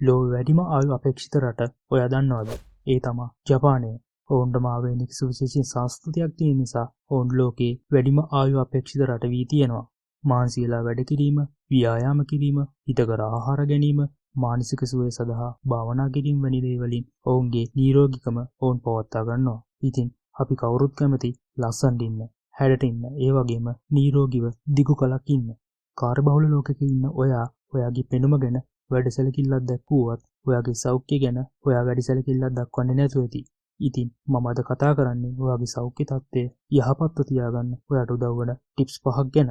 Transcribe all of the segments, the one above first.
ලෝකෙ වැඩිම ආයු අපේක්ෂිත රට ඔයා දන්නවද? ඒ තමයි ජපානය. ඔවුන්ට මාවේනික සුවිශේෂී සංස්කෘතියක් තියෙන නිසා ඔවුන් ලෝකේ වැඩිම ආයු අපේක්ෂිත රට වී තියෙනවා. මානසිකලා වැඩ කිරීම, ව්‍යායාම කිරීම, හිතකර ආහාර ගැනීම, මානසික සුවය සඳහා භාවනා කිරීම වැනි දේ වලින් ඔවුන්ගේ නිරෝගීකම ඔවුන් පවත්වා ගන්නවා. ඉතින් අපි කවුරුත් කැමති ලස්සනට ඉන්න, හැඩට ඉන්න, ඒ වගේම නිරෝගීව දිගු කලක් ඉන්න. කාර්යබහුල ලෝකෙක ඉන්න ඔයාගේ පෙනුම ගැන වැඩි සැලකිල්ලක් දැක්වුවත් ඔයාගේ සෞඛ්‍ය ගැන ඔයා වැඩි සැලකිල්ලක් දක්වන්නේ නැතුව ඇති. ඉතින් මම අද කතා කරන්නේ ඔයාගේ සෞඛ්‍ය තත්ත්වය යහපත්ව තියාගන්න ඔයාට උදව් වෙන ටිප්ස් 5ක් ගැන.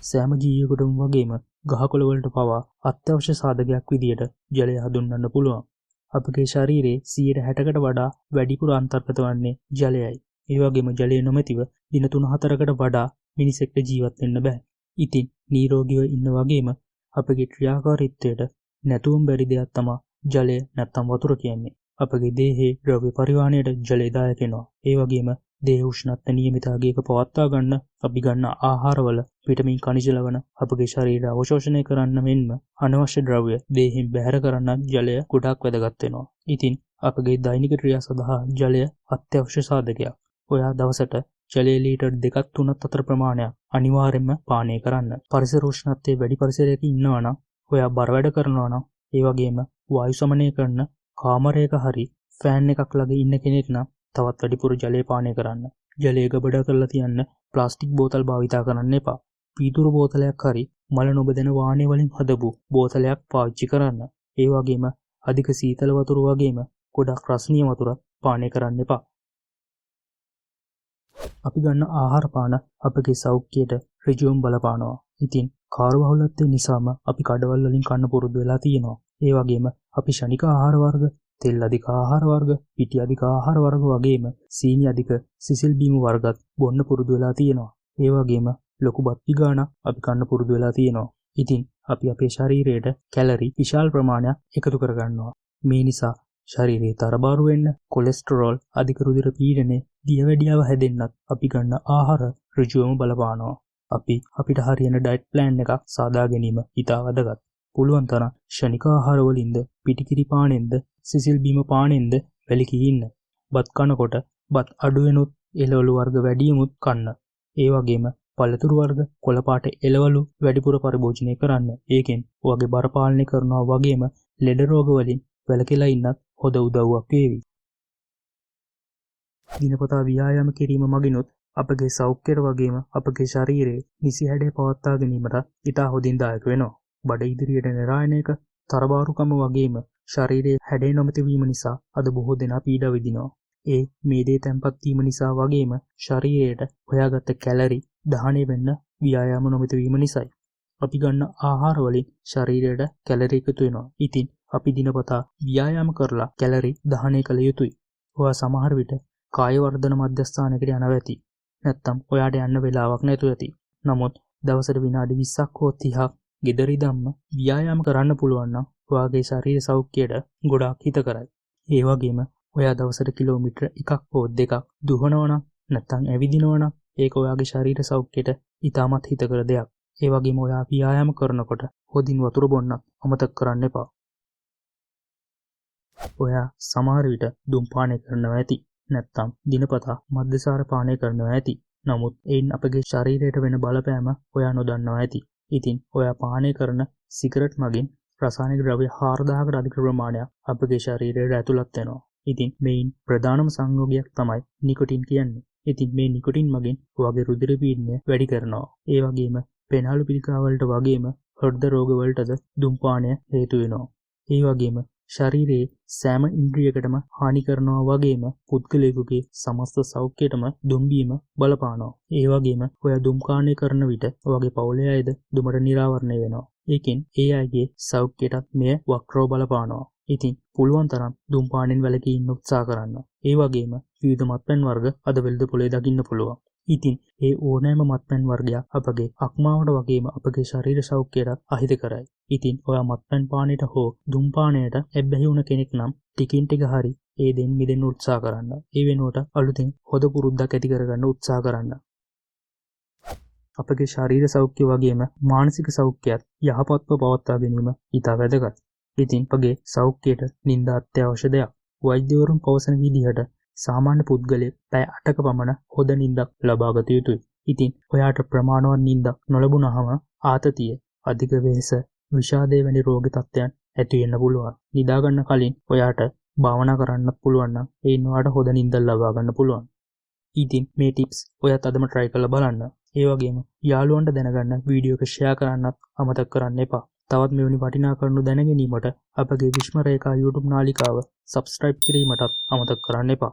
සෑම ජීවියෙකුටම වගේම ගහකොළ වලට පවා අත්‍යවශ්‍ය සාධකයක් විදියට ජලය හඳුන්වන්න පුළුවන්. අපගේ ශරීරයේ 60%කට වඩා වැඩිපුර අන්තර්ගත වන්නේ ජලයයි. ඒ වගේම ජලය නොමැතිව දින 3-4කට වඩා මිනිසෙක්ට ජීවත් වෙන්න බෑ. ඉතින් නිරෝගීව ඉන්න වගේම අපගේ ක්‍රියාකාරීත්වයට නැතුවම බැරි දෙයක් තමයි ජලය නැත්තම් වතුර කියන්නේ. අපගේ දේහයේ ද්‍රව්‍ය පරිවාහණයට ජලය දායක වෙනවා. ඒ වගේම දේහ උෂ්ණත්වය නියමිත ආගයක පවත්වා ගන්න අපි ගන්න ආහාරවල විටමින් ಖನಿಜ ලවණ අපගේ ශරීරය අවශෝෂණය කරන්න මෙන්ම අනවශ්‍ය ද්‍රව්‍ය දේහෙන් බැහැර කරන්න ජලය ගොඩාක් වැදගත් වෙනවා. ඉතින් අපගේ දෛනික ක්‍රියා සඳහා ජලය අත්‍යවශ්‍ය සාධකයක්. ඔයා දවසට ජලය ලීටර් 2-3 අතර ප්‍රමාණයක් අනිවාර්යයෙන්ම පානය කරන්න. පරිසර උෂ්ණත්වයේ වැඩි පරිසරයක ඉන්නවා නම් ඔයා බර වැඩ කරනවා නම් ඒ වගේම වායු සමනය කරන කාමරයක හරි ෆෑන් එකක් ළඟ ඉන්න කෙනෙක් නම් තවත් වැඩිපුර ජලය පානය කරන්න. ජලය ගබඩා කරලා තියන්න ප්ලාස්ටික් බෝතල් භාවිතා කරන්න එපා. පීතුරු බෝතලයක් හරි මල නොබදෙන වාහනේ වලින් හදපු බෝතලයක් පාවිච්චි කරන්න. ඒ වගේම අධික සීතල වතුර වගේම ගොඩක් රසණීය වතුරක් පානය කරන්න එපා. අපි ගන්න ආහාර පාන අපගේ සෞඛ්‍යයට ඍජුවම බලපානවා. ඉතින් කාර්බෝහයිඩ්‍රේට් නිසාම අපි කඩවල් වලින් කන්න පුරුදු වෙලා තියෙනවා. ඒ වගේම අපි ශනික ආහාර වර්ග, තෙල් අධික ආහාර වර්ග, පිටි අධික ආහාර වර්ග වගේම සීනි අධික සිසිල් බීම වර්ගත් බොන්න පුරුදු වෙලා තියෙනවා. ඒ වගේම ලොකු බත් පිඟානක් අපි කන්න පුරුදු වෙලා තියෙනවා. ඉතින් අපි අපේ ශරීරයට කැලරි විශාල ප්‍රමාණයක් එකතු කරගන්නවා. මේ නිසා ශරීරයේ තරබාරු වෙන්න, කොලෙස්ටරෝල්, අධික රුධිර පීඩනය, දියවැඩියාව හැදෙන්නත් අපි ගන්න ආහාර ඍජුවම බලපානවා. අපිට හරියන ඩයට් ප්ලෑන් එකක් සාදා ගැනීම ඉතා වැදගත්. පුළුවන් තරම් ශනික ආහාර වලින්ද, පිටිකිරි පානෙන්ද, සිසිල් බීම පානෙන්ද වැළකී ඉන්න. බත් කනකොට බත් අඩු වෙනුත් එළවලු වර්ග වැඩියමුත් කන්න. ඒ වගේම පළතුරු වර්ග, කොළපාට එළවලු වැඩිපුර පරිභෝජනය කරන්න. ඒකෙන් ඔයගේ බර පාලනය කරනවා වගේම ලෙඩ රෝග වලින් වැළකීලා ඉන්නත් හොඳ උදව්වක් වේවි. දිනපතා ව්‍යායාම කිරීම මගිනුත් අපගේ සෞඛ්‍යයට වගේම අපගේ ශරීරයේ නිසි හැඩය පවත්වා ගැනීමට ඉතා හොඳින් දායක වෙනවා. බඩ ඉදිරියට නෙරායන එක, තරබාරුකම වගේම ශරීරයේ හැඩය නොමැති වීම නිසා අද බොහෝ දෙනා පීඩා විඳිනවා. ඒ මේදේ තැන්පත් වීම නිසා වගේම ශරීරයට හොයාගත්ත කැලරි දහනය වෙන්න ව්‍යායාම නොමැති වීම නිසායි. අපි ගන්න ආහාර වලින් ශරීරයට කැලරි එකතු වෙනවා. ඉතින් අපි දිනපතා ව්‍යායාම කරලා කැලරි දහනය කළ යුතුයි. ඔයා සමහර විට කාය වර්ධන මධ්‍යස්ථානයකට යනවා ඇති. නැත්තම් ඔයාට යන්න වෙලාවක් නැතුව ඇති. නමුත් දවසට විනාඩි 20ක් හෝ 30ක් ගෙදර ඉඳන්ම ව්‍යායාම කරන්න පුළුවන් නම් ඔයාගේ ශරීර සෞඛ්‍යයට ගොඩාක් හිතකරයි. ඒ වගේම ඔයා දවසට කිලෝමීටර 1ක් හෝ 2ක් දුවනවා නම් නැත්තම් ඇවිදිනවා නම් ඒක ඔයාගේ ශරීර සෞඛ්‍යයට ඉතාමත් හිතකර දෙයක්. ඒ වගේම ඔයා ව්‍යායාම කරනකොට හොඳින් වතුර බොන්නත් අමතක කරන්න එපා. ඔයා සමහර විට දුම් පානය කරනවා ඇති. නැත්තම් දිනපතා මද්යසාර පානය කරනවා ඇති. නමුත් එයින් අපගේ ශරීරයට වෙන බලපෑම ඔයා නොදන්නවා ඇති. ඉතින් ඔයා පානය කරන සිගරට් මගින් රසායනික ද්‍රව්‍ය 4000කට අධික ප්‍රමාණයක් අපගේ ශරීරයට ඇතුළත් වෙනවා. ඉතින් මේන් ප්‍රධානම සංයෝගයක් තමයි නිකොටින් කියන්නේ. ඉතින් මේ නිකොටින් මගින් ඔයාගේ රුධිර පීඩනය වැඩි කරනවා. ඒ වගේම පෙනහළු පිළිකා වලට වගේම හෘද රෝග වලටද දුම්පානය හේතු වෙනවා. ඒ වගේම ශරීරයේ සෑම ඉන්ද්‍රියකටම හානි කරනවා වගේම පුද්ගලයෙකුගේ සමස්ත සෞඛ්‍යයටම දුම්බීම බලපානවා. ඒ වගේම ඔයා දුම්පානය කරන විට ඔයාගේ පවුලේ අයද දුමට නිරාවරණය වෙනවා. ඒකෙන් ඒ අයගේ සෞඛ්‍යයටත් මෙය වක්‍රව බලපානවා. ඉතින් පුළුවන් තරම් දුම්පානයෙන් වැළකී ඉන්න උත්සාහ කරන්න. ඒ වගේම විවිධ මත්පැන් වර්ග අද වෙළඳ පොලේ දකින්න පුළුවන්. ඉතින් ඒ ඕනෑම මත්පැන් වර්ගයක් අපගේ අක්මාවට වගේම අපගේ ශරීර සෞඛ්‍යයට අහිත කරයි. ඉතින් ඔයා මත්පැන් පානයට හෝ දුම්පානයට ඇබ්බැහි වුණ කෙනෙක් නම් ටිකින් ටික හරි ඒ දෙයින් මිදෙන්න උත්සාහ කරන්න. ඒ වෙනුවට අලුතෙන් හොඳ පුරුද්දක් ඇති කරගන්න උත්සාහ කරන්න. අපගේ ශරීර සෞඛ්‍ය වගේම මානසික සෞඛ්‍යයත් යහපත්ව පවත්වා ගැනීම ඉතා වැදගත්. ඉතින් අපගේ සෞඛ්‍යයට නිින්ද අත්‍යවශ්‍ය දෙයක්. වෛද්‍යවරුන් පවසන විදිහට සාමාන්‍ය පුද්ගලයෙක් පැය 8ක පමණ හොඳ නිින්දක් ලබා ගත යුතුයි. ඉතින් ඔයාට ප්‍රමාණවත් නිින්දක් නොලැබුණාම ආතතිය, අධික වෙහෙස, විෂාදය වැනි රෝග තත්ත්වයන් ඇති වෙන්න පුළුවන්. නිදා ගන්න කලින් ඔයාට භාවනා කරන්නත් පුළුවන් නම් ඒන් ඔයාට හොඳ නිින්දක් ලබා ගන්න පුළුවන්. ඉතින් මේ ටිප්ස් ඔයත් අදම try කරලා බලන්න. ඒ වගේම යාළුවන්ට දැනගන්න වීඩියෝ එක share කරන්නත් අමතක කරන්න එපා. තවත් මෙවැනි වටිනා කරුණු දැන ගැනීමට අපගේ විශ්ම රේඛා YouTube නාලිකාව subscribe කිරීමටත් අමතක කරන්න එපා.